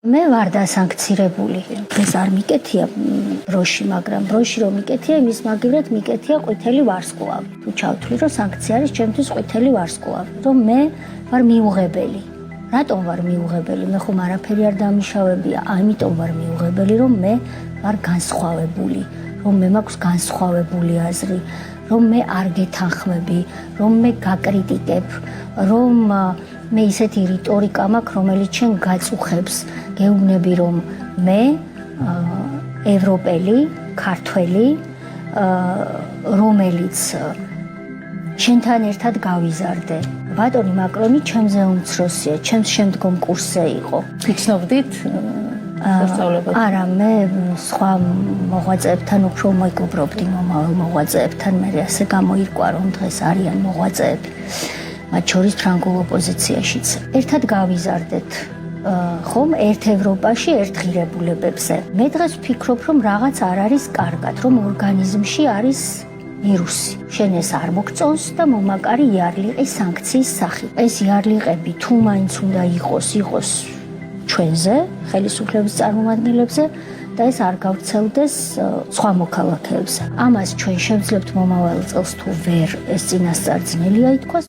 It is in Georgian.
მე ვარ დასანქცირებული. ეს არ მიკეთია ბროში, მაგრამ ბროში რომ მიკეთია, იმის მაგივრად მიკეთია ყვითელი ვარსკვლავი. თუ ჩავთვლი, რომ სანქცია არის ჩემთვის ყვითელი ვარსკვლავი, რომ მე ვარ მიუღებელი. რატომ ვარ მიუღებელი? მე ხომ არაფერი არ დამიშავებია, ამიტომ ვარ მიუღებელი, რომ მე ვარ განსხვავებული, რომ მე მაქვს განსხვავებული აზრი, რომ მე არ გეთანხმები, რომ მე გაკრიტიკებ, რომ მე ისეთი რიტორიკა მაქვს, რომელიც შენ გაწუხებს, გეუბნები, რომ მე ევროპელი, ქართველი, რომელიც შენთან ერთად გავიზარდე. ბატონი მაკრონი ჩემზე უმცროსია, ჩემს შემდგომ კურსზე იყო. გიცნობდით სასწავლებელს? არა, მე სხვა მოღვაწეებთან უფრო მეგობრობდი, მომავალ მოღვაწეებთან, მე ასე გამოირკვა, რომ დღეს არიან მოღვაწეები. მათ შორის ფრანგულ ოპოზიციაშიც. ერთად გავიზარდეთ. ხომ ერთ ევროპაში ერთ ღირებულებებზე. მე დღეს ვფიქრობ, რომ რაღაც არ არის კარგად, რომ ორგანიზმში არის ვირუსი. შენ ეს არ მოგწონს და მომაკარი იარლიყის სანქციის სახით. ეს იარლიყები თუ მაინც უნდა იყოს ჩვენზე, ხელისუფლების წარმომადგენლებზე და ეს არ გავრცელდეს სხვა მოქალაქეებზე. ამას ჩვენ შევძლებთ მომავალ წელს თუ ვერ ეს წინასწარ ძნელია ითქვას.